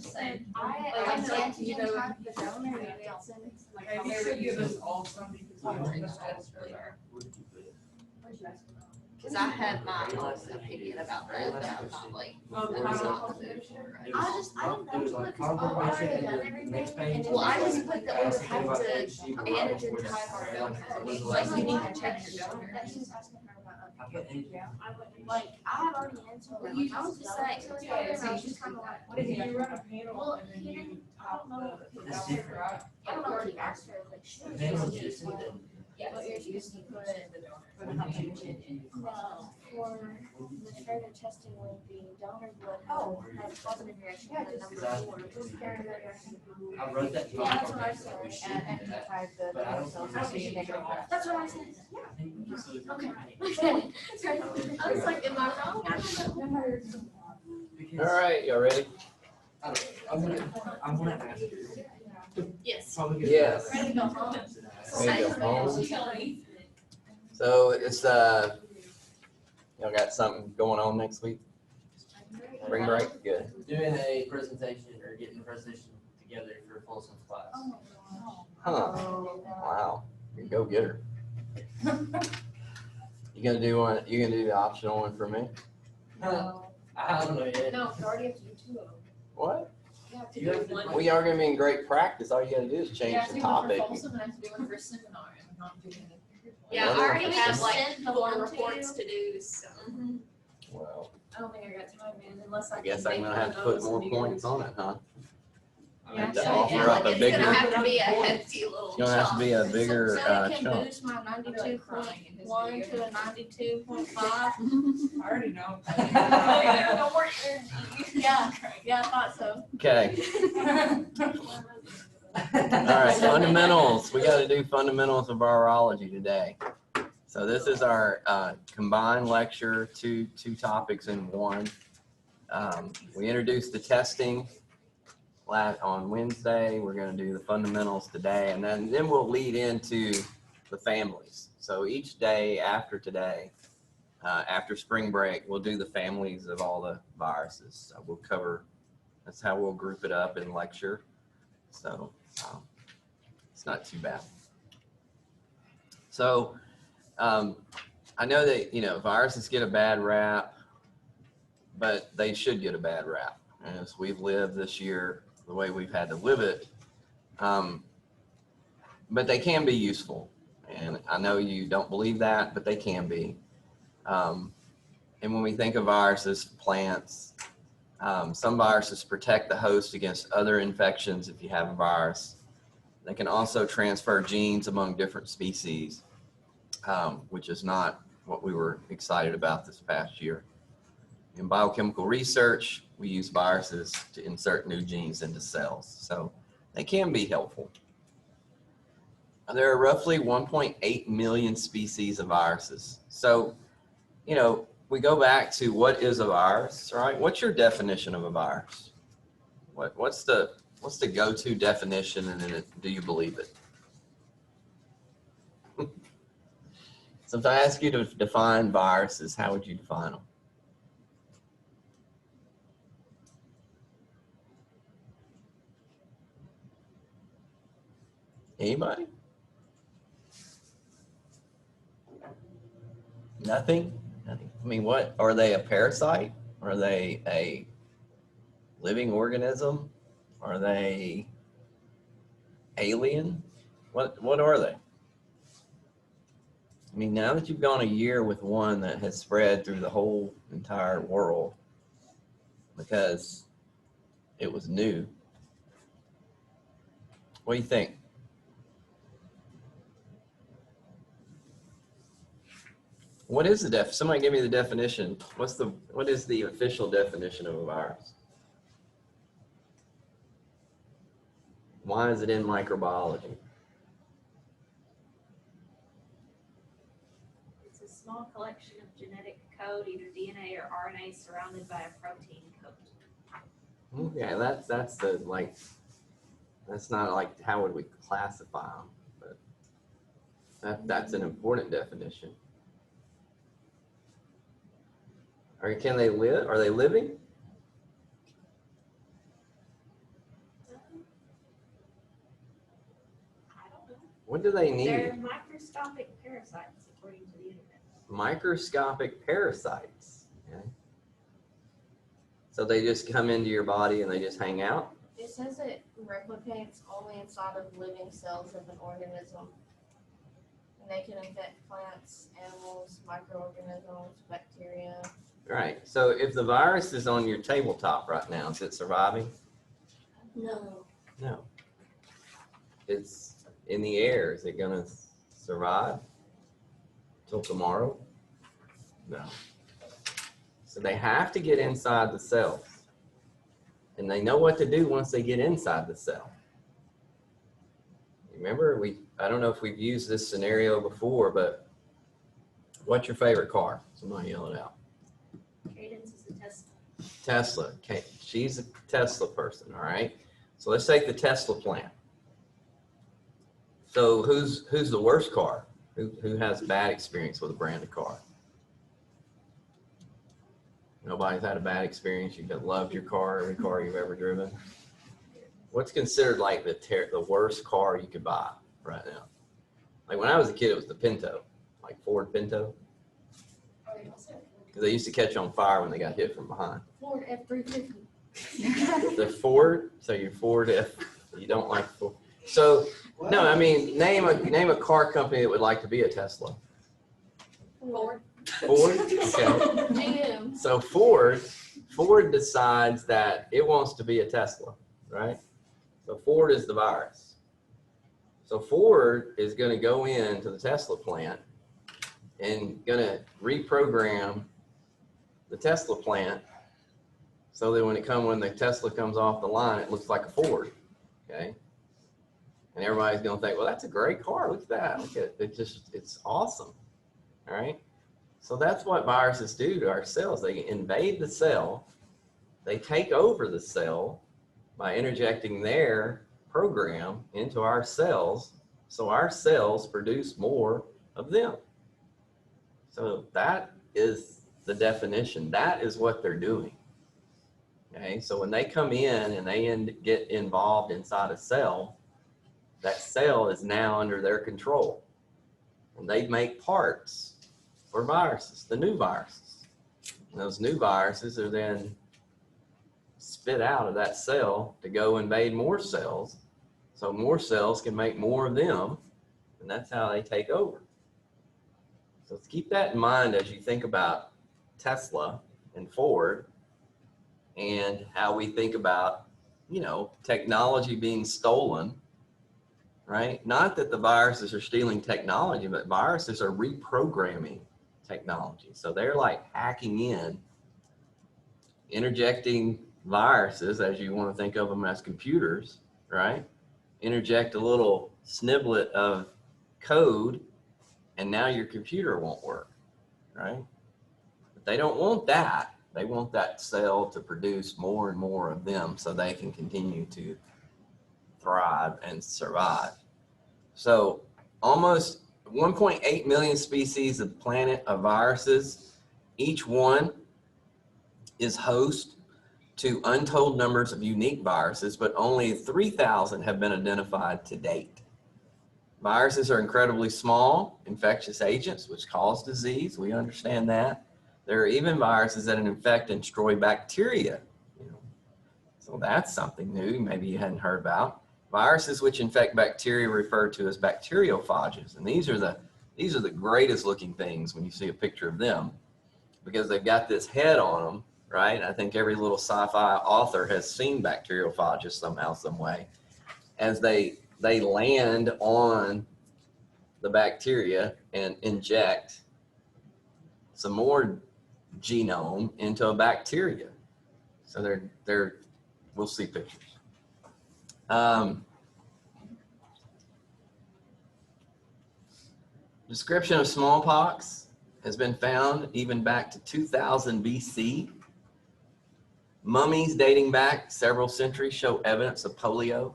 same. I know antigen type the donor and it's Like, they should give us all something because Because I had my own opinion about that, but I'm not like, there's not the move for it. I didn't know because Paul already done everything. Well, I just put the order type to antigen type or donor. Like, you need to check your donor. That she was asking her about. Like, I had already answered her. Like, I was just saying, I was just kind of like, if you run a panel well, and then he you didn't, I top don't know. the It's different. I don't know what he asked her, like, she was Panel just just like, Yeah, what you're used to put for the further testing would be donor blood has positive reaction to number 4. I wrote that. Yeah, that's what I said. But I don't see it. That's what I said. Yeah. Okay. I was like, am I wrong? All right, y'all ready? I'm gonna ask you. Yes. Probably get- Yes. Ready to go home? Ready to go home. So it's y'all got something going on next week? Spring break, good. Doing a presentation or getting a presentation together for Folsom's class. Huh? Wow, you go get her. You gonna do one? You gonna do the optional one for me? I don't know yet. No, you already have to do 2 of them. What? You have to You do have to- one. We are gonna be in great practice. All you gotta do is You change have to the do one for topic. Folsom and I have to do one for seminar. I'm not doing it. Yeah, Yeah, I I already already have, have like, like 4 reports to do, so. Well, I don't think I got time, man, unless I. I guess can I'm make gonna have to one put of more those points and on it, huh? do- have to So, offer yeah, up like, a bigger. It's gonna have to be a hefty little It's gonna have to be a chunk. bigger So it can chunk. boost my Like 92.1 to a 92.5. I already know. Don't worry. Yeah, I thought so. Okay. All right, fundamentals. We got to do fundamentals of virology today. So this is our combined lecture, two topics in one. We introduced the testing on Wednesday. We're going to do the fundamentals today, and then we'll lead into the families. So each day after today, after spring break, we'll do the families of all the viruses. So we'll cover. That's how we'll group it up in lecture. So it's not too bad. So I know that, viruses get a bad rap, but they should get a bad rap. And as we've lived this year, the way we've had to live it, but they can be useful. And I know you don't believe that, but they can be. And when we think of viruses, plants, some viruses protect the host against other infections if you have a virus. They can also transfer genes among different species, which is not what we were excited about this past year. In biochemical research, we use viruses to insert new genes into cells, so they can be helpful. There are roughly 1.8 million species of viruses. So, we go back to what is a virus, right? What's your definition of a virus? What's the go-to definition, and then do you believe it? So if I ask you to define viruses, how would you define them? Anybody? Nothing? Nothing. I mean, what are they? A parasite? Are they a living organism? Are they alien? What are they? I mean, now that you've gone a year with one that has spread through the whole entire world because it was new, what do you think? What is the somebody give me the definition. What is the official definition of a virus? Why is it in microbiology? It's a small collection of genetic code, either DNA or RNA, surrounded by a protein coat. Okay, that's the that's not like how would we classify them, but that's an important definition. Or can they live? Are they living? What do they They're need? microscopic parasites, according to the internet. Microscopic parasites. Okay. So they just come into your body and they just hang out? It says it replicates only inside of living cells of an organism. And they can infect plants, animals, microorganisms, bacteria. Right. So if the virus is on your tabletop right now, is it surviving? No. No. It's in the air. Is it going to survive till tomorrow? No. So they have to get inside the cells. And they know what to do once they get inside the cell. Remember, I don't know if we've used this scenario before, but what's your favorite car? Somebody yell it out. Cadence is a Tesla. Tesla. Okay, she's a Tesla person, all right? So let's take the Tesla plant. So who's the worst car? Who has bad experience with a brand of car? Nobody's had a bad experience. You've loved your car, every car you've ever driven. What's considered like the worst car you could buy right now? Like when I was a kid, it was the Pinto, like Ford Pinto. Because they used to catch on fire when they got hit from behind. Ford F-350. The Ford, so your Ford F, you don't like Ford. So, no, I mean, name a car company that would like to be a Tesla. Ford. Ford? Okay. GM. So Ford decides that it wants to be a Tesla, right? So Ford is the virus. So Ford is going to go into the Tesla plant and going to reprogram the Tesla plant so that when the Tesla comes off the line, it looks like a Ford, okay? And everybody's going to think, well, that's a great car. Look at that. Look at it. It's awesome, all right? So that's what viruses do to our cells. They invade the cell. They take over the cell by interjecting their program into our cells, so our cells produce more of them. So that is the definition. That is what they're doing. Okay, so when they come in and they get involved inside a cell, that cell is now under their control. And they make parts for viruses, the new viruses. And those new viruses are then spit out of that cell to go invade more cells, so more cells can make more of them, and that's how they take over. So keep that in mind as you think about Tesla and Ford and how we think about, technology being stolen, right? Not that the viruses are stealing technology, but viruses are reprogramming technology. So they're like hacking in, interjecting viruses, as you want to think of them as computers, right? Interject a little sniblet of code and now your computer won't work, right? But they don't want that. They want that cell to produce more and more of them so they can continue to thrive and survive. So almost 1.8 million species of planet of viruses. Each one is host to untold numbers of unique viruses, but only 3,000 have been identified to date. Viruses are incredibly small, infectious agents which cause disease. We understand that. There are even viruses that infect and destroy bacteria. So that's something new, maybe you hadn't heard about. Viruses which infect bacteria are referred to as bacteriophages, and these are the greatest looking things when you see a picture of them, because they've got this head on them, right? I think every little sci-fi author has seen bacteriophages somehow, some way, as they land on the bacteria and inject some more genome into a bacteria. So we'll see pictures. Description of smallpox has been found even back to 2000 BC. Mummies dating back several centuries show evidence of polio.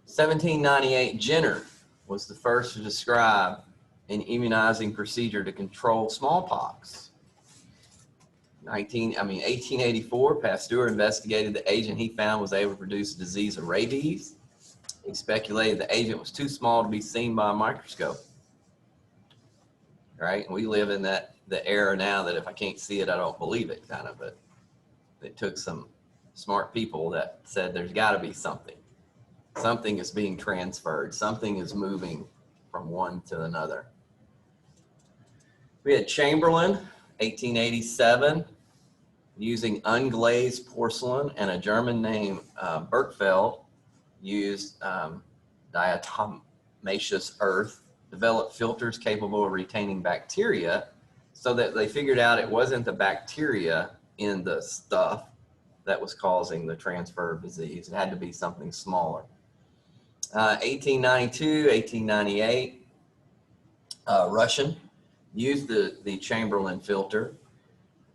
1798, Jenner was the first to describe an immunizing procedure to control smallpox. 1884, Pasteur investigated the agent he found was able to produce the disease of rabies. He speculated the agent was too small to be seen by a microscope. Right? And we live in the era now that if I can't see it, I don't believe it, kind of. But it took some smart people that said there's got to be something. Something is being transferred. Something is moving from one to another. We had Chamberlain, 1887, using unglazed porcelain, and a German named Berkefeld used diatomaceous earth, developed filters capable of retaining bacteria, so that they figured out it wasn't the bacteria in the stuff that was causing the transfer of disease. It had to be something smaller. 1892, 1898, Russian used the Chamberlain filter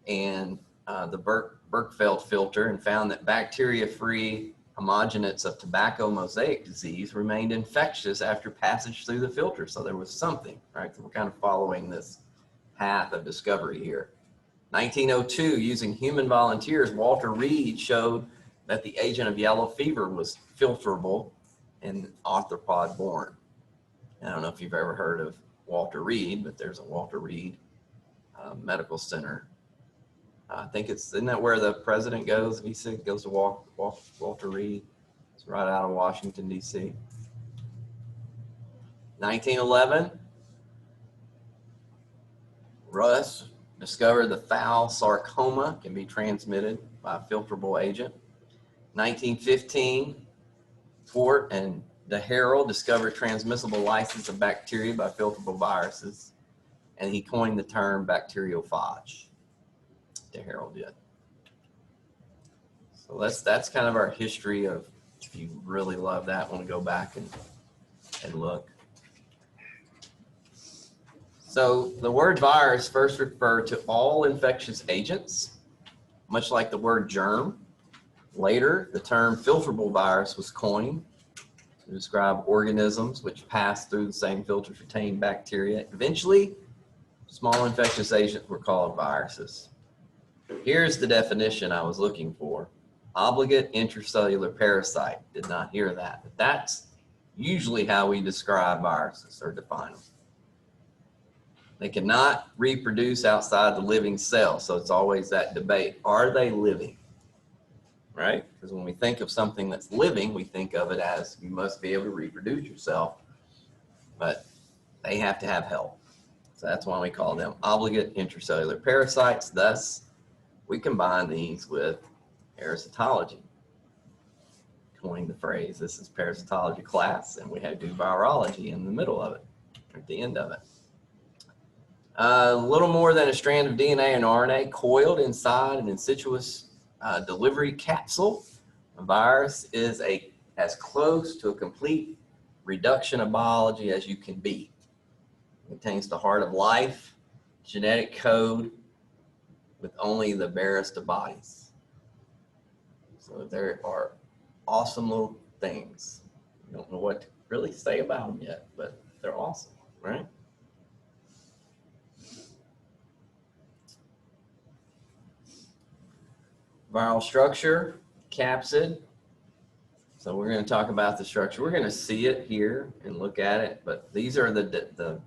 and the Berkefeld filter and found that bacteria-free homogenates of tobacco mosaic disease remained infectious after passage through the filter. So there was something, right? So we're kind of following this path of discovery here. 1902, using human volunteers, Walter Reed showed that the agent of yellow fever was filterable in arthropod born. I don't know if you've ever heard of Walter Reed, but there's a Walter Reed Medical Center. I think isn't that where the president goes? He goes to Walter Reed. It's right out of Washington, D.C. 1911, Russ discovered the foul sarcoma can be transmitted by a filterable agent. 1915, Fort and DeHerald discovered transmissible lysis of bacteria by filterable viruses, and he coined the term bacteriophage. DeHerald did. So that's kind of our history of, if you really love that, want to go back and look. So the word virus first referred to all infectious agents, much like the word germ. Later, the term filterable virus was coined to describe organisms which pass through the same filters retaining bacteria. Eventually, small infectious agents were called viruses. Here's the definition I was looking for. Obligate intracellular parasite. Did not hear that, but that's usually how we describe viruses or define them. They cannot reproduce outside the living cell, so it's always that debate. Are they living? Right? Because when we think of something that's living, we think of it as you must be able to reproduce yourself, but they have to have help. So that's why we call them obligate intracellular parasites. Thus, we combine these with parasitology. Coined the phrase, this is parasitology class, and we had to do virology in the middle of it, at the end of it. A little more than a strand of DNA and RNA coiled inside an insidious delivery capsule. A virus is as close to a complete reduction of biology as you can be. It contains the heart of life, genetic code, with only the barest of bodies. So there are awesome little things. I don't know what to really say about them yet, but they're awesome, right? Viral structure, capsid. So we're going to talk about the structure. We're going to see it here and look at it, but these are the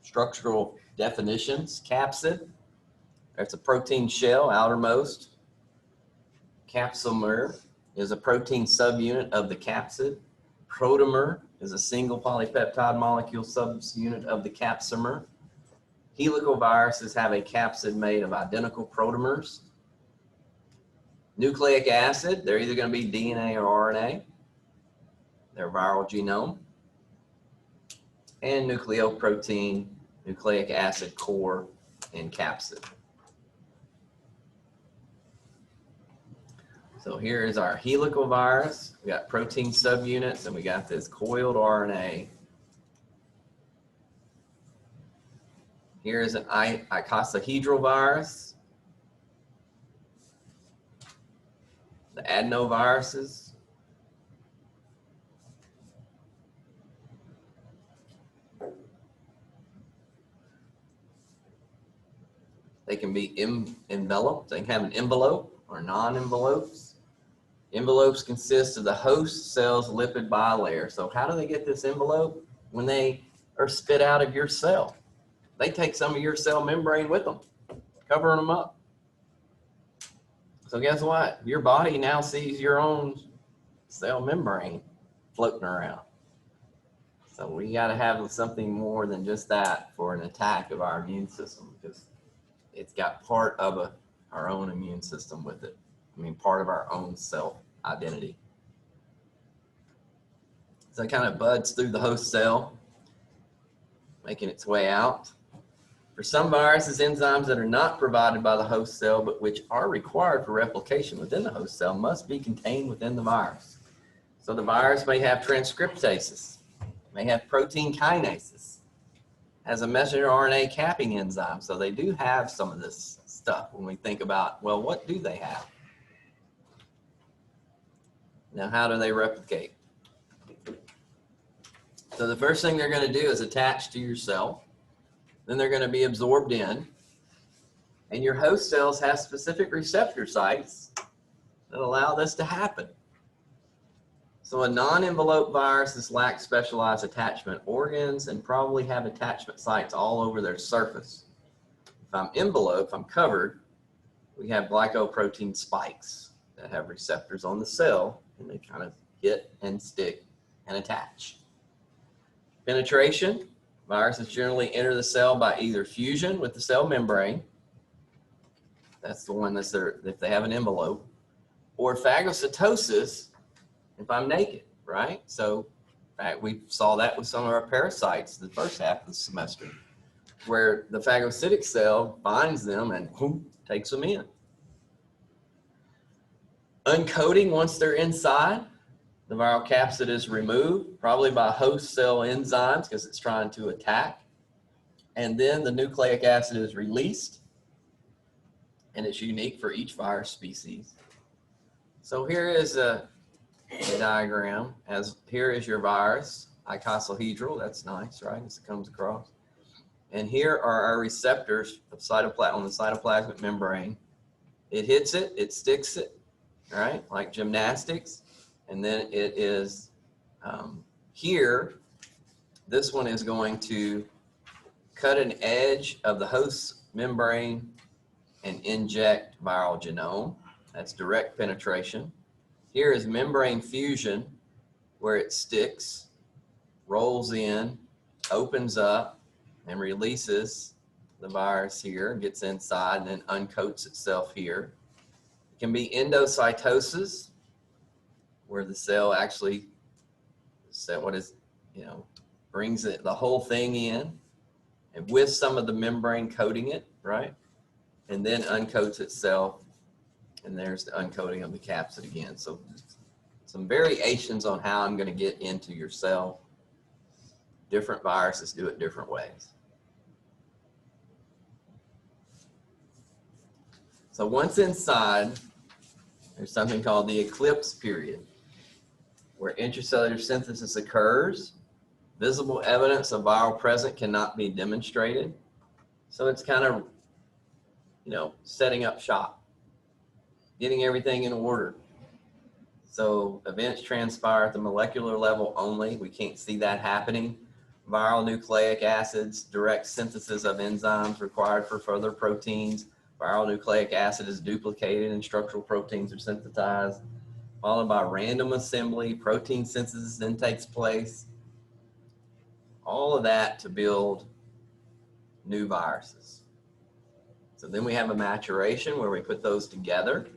structural definitions. Capsid, that's a protein shell, outermost. Capsomer is a protein subunit of the capsid. Protomer is a single polypeptide molecule subunit of the capsomer. Helical viruses have a capsid made of identical protomers. Nucleic acid, they're either going to be DNA or RNA. Their viral genome. And nucleoprotein, nucleic acid core, and capsid. So here is our helical virus. We got protein subunits, and we got this coiled RNA. Here is an icosahedral virus. The adenoviruses. They can be enveloped. They can have an envelope or non-envelopes. Envelopes consist of the host cell's lipid bilayer. So how do they get this envelope? When they are spit out of your cell, they take some of your cell membrane with them, covering them up. So guess what? Your body now sees your own cell membrane floating around. So we got to have something more than just that for an attack of our immune system, because it's got part of our own immune system with it. I mean, part of our own self identity. So it kind of buds through the host cell, making its way out. For some viruses, enzymes that are not provided by the host cell, but which are required for replication within the host cell, must be contained within the virus. So the virus may have transcriptases, may have protein kinases, has a messenger RNA capping enzyme. So they do have some of this stuff when we think about, well, what do they have? Now, how do they replicate? So the first thing they're going to do is attach to your cell. Then they're going to be absorbed in. And your host cells have specific receptor sites that allow this to happen. So a non-enveloped viruses lack specialized attachment organs and probably have attachment sites all over their surface. If I'm enveloped, if I'm covered, we have glycoprotein spikes that have receptors on the cell, and they kind of hit and stick and attach. Penetration. Viruses generally enter the cell by either fusion with the cell membrane. That's the one that's there if they have an envelope. Or phagocytosis if I'm naked, right? So in fact, we saw that with some of our parasites the first half of the semester, where the phagocytic cell binds them and whoop, takes them in. Uncoating once they're inside. The viral capsid is removed, probably by host cell enzymes because it's trying to attack. And then the nucleic acid is released, and it's unique for each virus species. So here is a diagram. Here is your virus, icosahedral. That's nice, right? As it comes across. And here are our receptors of on the cytoplasmic membrane. It hits it, it sticks it, right? Like gymnastics. And then it is here, this one is going to cut an edge of the host membrane and inject viral genome. That's direct penetration. Here is membrane fusion, where it sticks, rolls in, opens up, and releases the virus here, gets inside, and then uncoats itself here. It can be endocytosis, where the cell actually, brings it, the whole thing in, and with some of the membrane coating it, right? And then uncoats itself, and there's the uncoating of the capsid again. So some variations on how I'm going to get into your cell. Different viruses do it different ways. So once inside, there's something called the eclipse period, where intracellular synthesis occurs. Visible evidence of viral presence cannot be demonstrated. So it's kind of, setting up shop, getting everything in order. So events transpire at the molecular level only. We can't see that happening. Viral nucleic acids, direct synthesis of enzymes required for further proteins. Viral nucleic acid is duplicated and structural proteins are synthesized, followed by random assembly. Protein synthesis then takes place. All of that to build new viruses. So then we have a maturation where we put those together.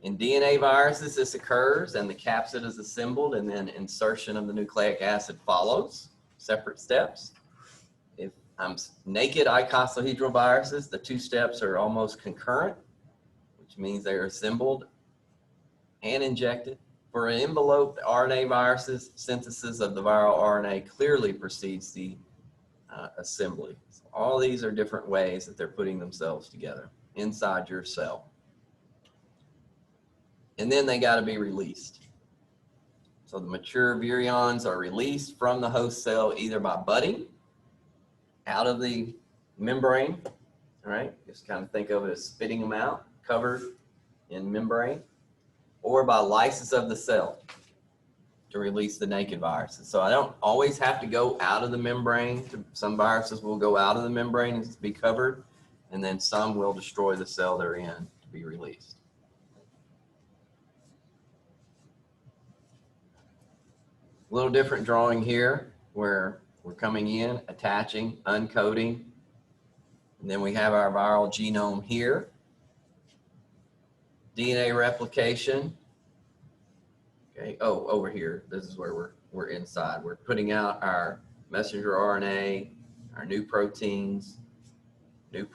In DNA viruses, this occurs and the capsid is assembled, and then insertion of the nucleic acid follows, separate steps. If I'm naked icosahedral viruses, the two steps are almost concurrent, which means they're assembled and injected. For an enveloped RNA viruses, synthesis of the viral RNA clearly precedes the assembly. So all these are different ways that they're putting themselves together inside your cell. And then they got to be released. So the mature virions are released from the host cell either by budding out of the membrane, all right? Just kind of think of it as spitting them out, covered in membrane. or by lysis of the cell to release the naked viruses. So I don't always have to go out of the membrane. Some viruses will go out of the membrane and be covered, and then some will destroy the cell they're in to be released. A little different drawing here where we're coming in, attaching, uncoating, and then we have our viral genome here. DNA replication. Okay, oh, over here, this is where we're inside. We're putting out our messenger RNA, our new proteins, then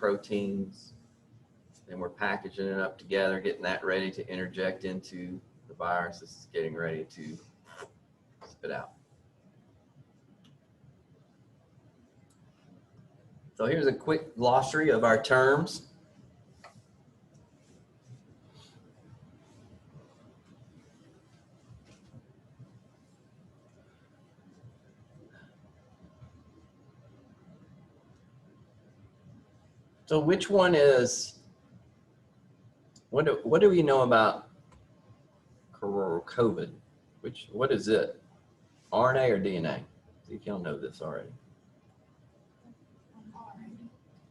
we're packaging it up together, getting that ready to interject into the virus. This is getting ready to spit out. So here's a quick glossary of our terms. So which one is, what do we know about COVID? What is it? RNA or DNA? See if y'all know this already.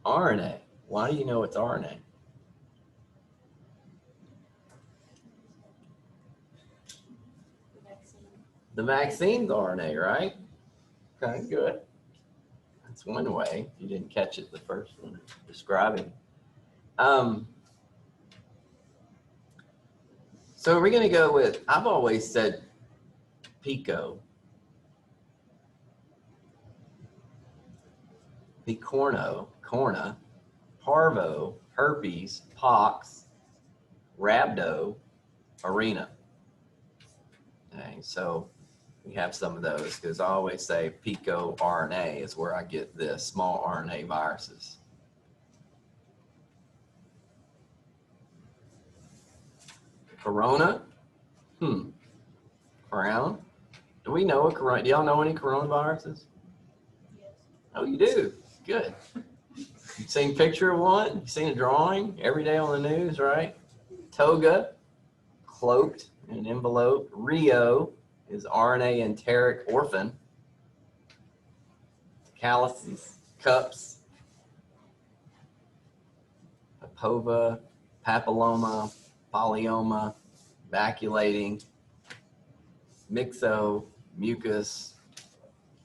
RNA. Why do you know it's RNA? The vaccine's RNA, right? Okay, good. That's one way. You didn't catch it the first one describing. So we're going to go with, I've always said pico, picorno, corna, parvo, herpes, pox, rhabdo, arena. Okay, so we have some of those because I always say pico RNA is where I get this, small RNA viruses. Corona, crown. Do we know a corona? Do y'all know any coronaviruses? Yes. Oh, you do? Good. You've seen a picture of one? You've seen a drawing every day on the news, right? Toga, cloaked in an envelope. Rio is RNA enteric orphan. Calyces, cups. Papova, papilloma, polyoma, vacuolating. Mixo, mucus.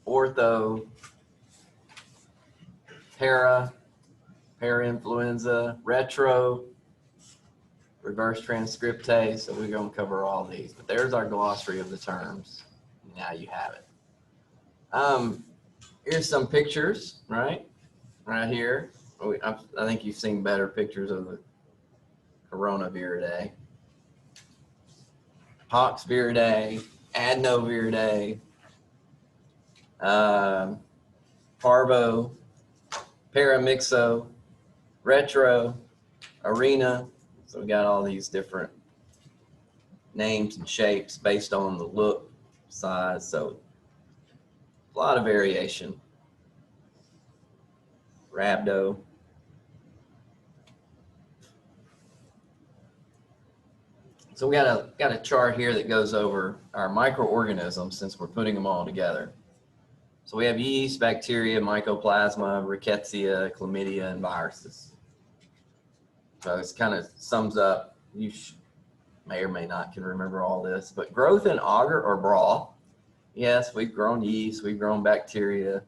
Ortho, parainfluenza, retro, reverse transcriptase. So we're going to cover all these, but there's our glossary of the terms. Now you have it. Here's some pictures, right here. I think you've seen better pictures of the coronaviridae. Poxviridae, Adenoviruses, Parvo, Paramixo, Retro, Arena. So we got all these different names and shapes based on the look, size. So a lot of variation. Rhabdo. So we got a chart here that goes over our microorganisms since we're putting them all together. So we have yeast, bacteria, mycoplasma, rickettsia, chlamydia, and viruses. So this kind of sums up, you may or may not can remember all this, but growth in agar or brawl. Yes, we've grown yeast, we've grown bacteria.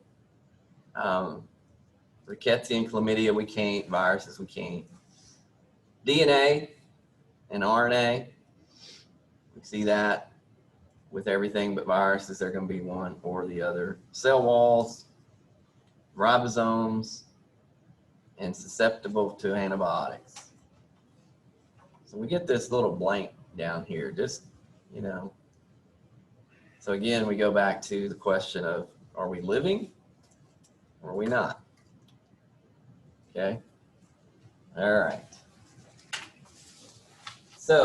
Rickettsia and chlamydia, we can't. Viruses, we can't. DNA and RNA, we see that. With everything but viruses, they're going to be one or the other. Cell walls, ribosomes, and susceptible to antibiotics. So we get this little blank down here, just, you know. So again, we go back to the question of, are we living or are we not? Okay. All right. So,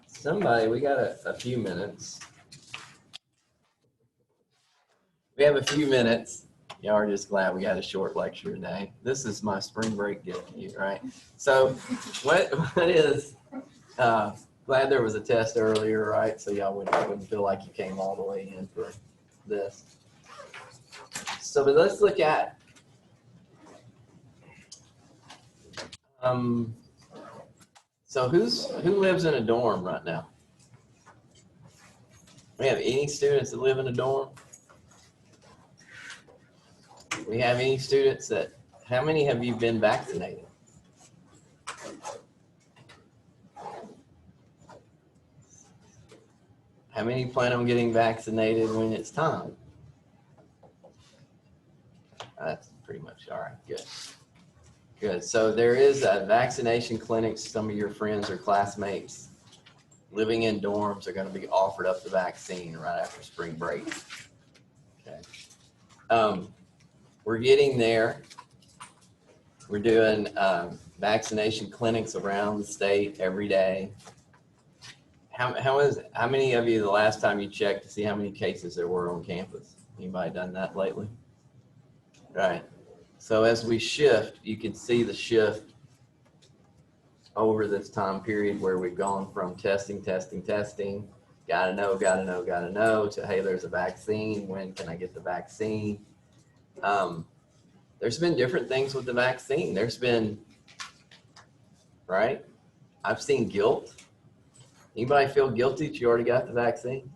somebody, we got a few minutes. We have a few minutes. Y'all are just glad we had a short lecture today. This is my spring break gift to you, right? So what is, glad there was a test earlier, right? So y'all wouldn't feel like you came all the way in for this. So but let's look at, so who lives in a dorm right now? We have any students that live in a dorm? We have any students that, how many have you been vaccinated? How many plan on getting vaccinated when it's time? That's pretty much all right, good. Good, so there is a vaccination clinic. Some of your friends or classmates living in dorms are gonna be offered up the vaccine right after spring break. Okay. We're getting there. We're doing vaccination clinics around the state every day. How many of you the last time you checked to see how many cases there were on campus? Anybody done that lately? Right. So as we shift, you can see the shift over this time period where we've gone from testing, gotta know, to hey, there's a vaccine. When can I get the vaccine? There's been different things with the vaccine. There's been, right? I've seen guilt. Anybody feel guilty that you already got the vaccine?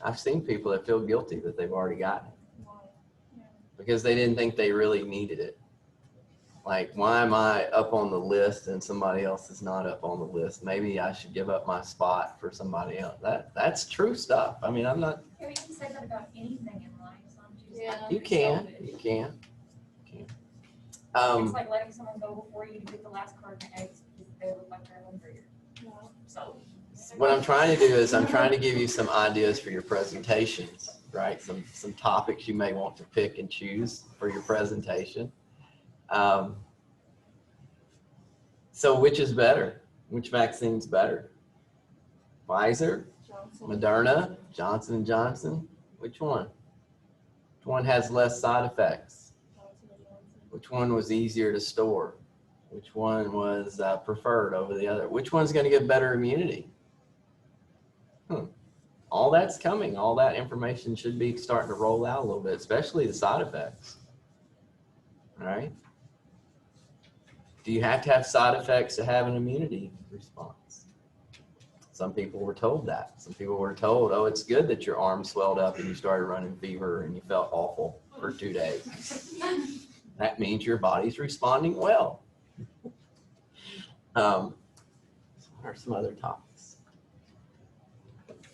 I've seen people that feel guilty that they've already gotten it because they didn't think they really needed it. Like, why am I up on the list and somebody else is not up on the list? Maybe I should give up my spot for somebody else. That's true stuff. I mean, I'm not. Yeah, you can say that about anything in life. As long as you Yeah. just You can. It's like letting someone go before you to get the last carton of eggs because they look like they're hungrier. So. What I'm trying to do is I'm trying to give you some ideas for your presentations, right? Some topics you may want to pick and choose for your presentation. So which is better? Which vaccine's better? Pfizer, Johnson. Moderna, Johnson & Johnson? Which one? Which one has less side effects? Which one was easier to store? Which one was preferred over the other? Which one's going to give better immunity? All that's coming. All that information should be starting to roll out a little bit, especially the side effects. All right. Do you have to have side effects to have an immunity response? Some people were told that. Some people were told, oh, it's good that your arm swelled up and you started running fever and you felt awful for 2 days. That means your body's responding well. What are some other topics?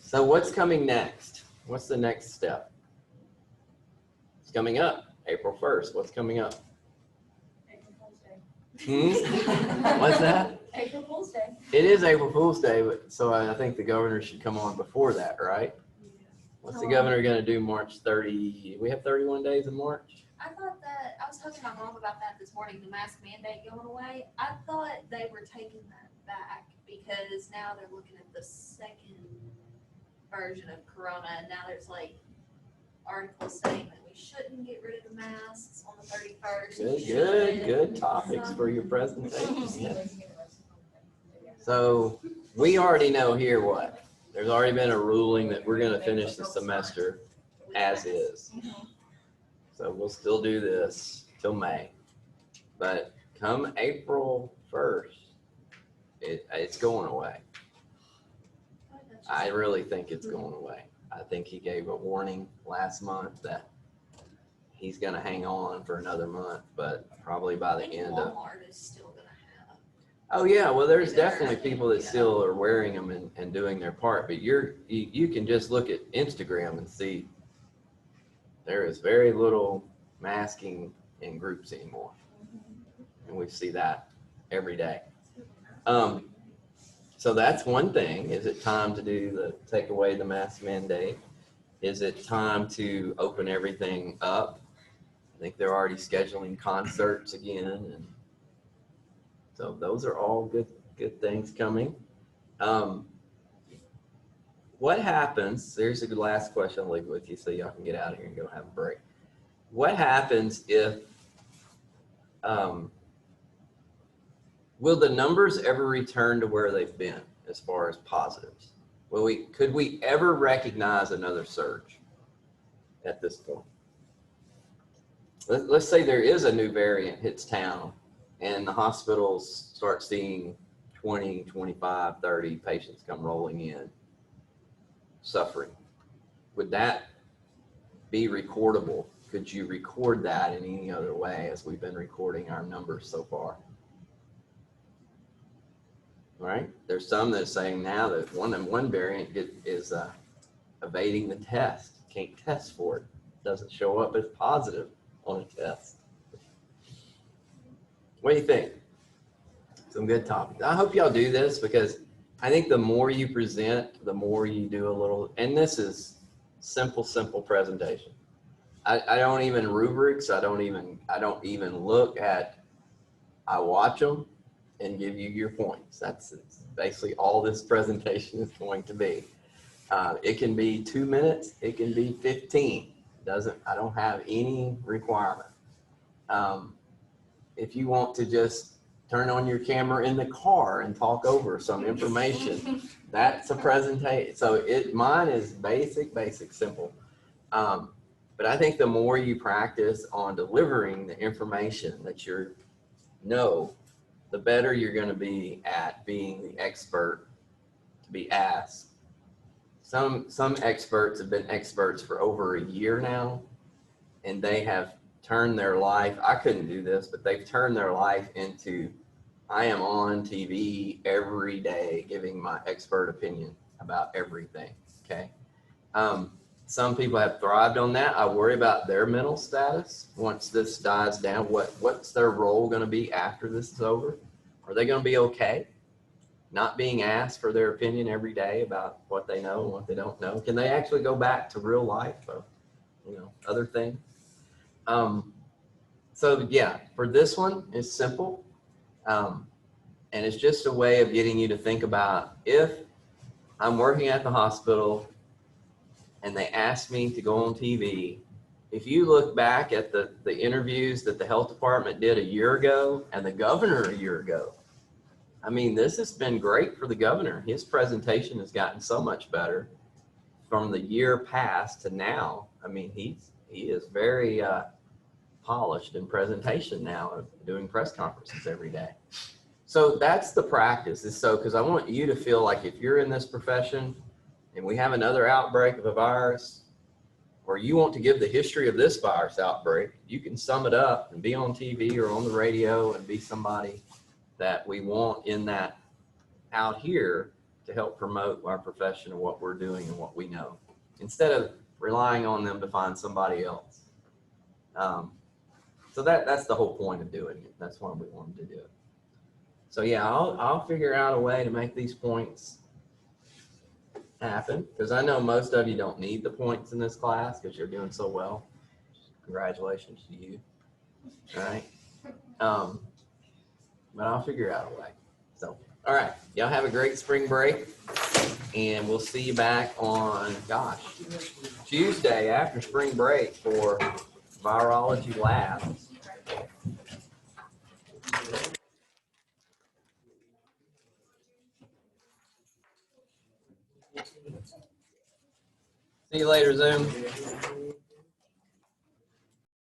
So what's coming next? What's the next step? It's coming up, April 1st. What's coming up? April Fool's Day. What's that? April Fool's Day. It is April Fool's Day, but so I think the governor should come on before that, right? What's the governor going to do March 30? We have 31 days in March. I thought that, I was talking to my mom about that this morning, the mask mandate going away. I thought they were taking that back because now they're looking at the second version of Corona, and now there's like articles saying that we shouldn't get rid of the masks on the 31st. Good topics for your presentation. Yeah. So we already know here what? There's already been a ruling that we're going to finish the semester as is. So we'll still do this till May. But come April 1st, it's going away. I really think it's going away. I think he gave a warning last month that he's going to hang on for another month, but probably by the end of. Walmart is still going to have. Oh yeah, well there's definitely people that still are wearing them and doing their part, but you can just look at Instagram and see there is very little masking in groups anymore. And we see that every day. So that's one thing. Is it time to take away the mask mandate? Is it time to open everything up? I think they're already scheduling concerts again, and so those are all good things coming. What happens? There's a last question I'll leave with you so y'all can get out of here and go have a break. what happens if, will the numbers ever return to where they've been as far as positives? Could we ever recognize another surge at this point? Let's say there is a new variant hits town and the hospitals start seeing 20, 25, 30 patients come rolling in, suffering. Would that be recordable? Could you record that in any other way as we've been recording our numbers so far? Right? There's some that are saying now that one variant is evading the test. Can't test for it. Doesn't show up as positive on a test. What do you think? Some good topics. I hope y'all do this because I think the more you present, the more you do a little, and this is simple presentation. I don't even rubrics. I don't even look at, I watch them and give you your points. That's basically all this presentation is going to be. It can be 2 minutes. It can be 15. I don't have any requirement. If you want to just turn on your camera in the car and talk over some information, that's a presentation. So mine is basic, simple. But I think the more you practice on delivering the information that the better you're going to be at being the expert to be asked. Some experts have been experts for over a year now, and they have turned their life, I couldn't do this, but they've turned their life into, I am on TV every day giving my expert opinion about everything, okay? Some people have thrived on that. I worry about their mental status once this dies down. What's their role going to be after this is over? Are they going to be okay not being asked for their opinion every day about what they know and what they don't know? Can they actually go back to real life of, other things? So yeah, for this one, it's simple. And it's just a way of getting you to think about, if I'm working at the hospital and they ask me to go on TV, if you look back at the interviews that the health department did a year ago and the governor a year ago, I mean, this has been great for the governor. His presentation has gotten so much better from the year past to now. I mean, he is very polished in presentation now, of doing press conferences every day. So that's the practice. Because I want you to feel like if you're in this profession and we have another outbreak of a virus, or you want to give the history of this virus outbreak, you can sum it up and be on TV or on the radio and be somebody that we want in that out here to help promote our profession and what we're doing and what we know, instead of relying on them to find somebody else. So that's the whole point of doing it. That's why we wanted to do it. So yeah, I'll figure out a way to make these points happen, because I know most of you don't need the points in this class because you're doing so well. Congratulations to you. All right. But I'll figure out a way. So, all right. Y'all have a great spring break, and we'll see you back on, Tuesday after spring break for Virology lab. See you later, Zoom.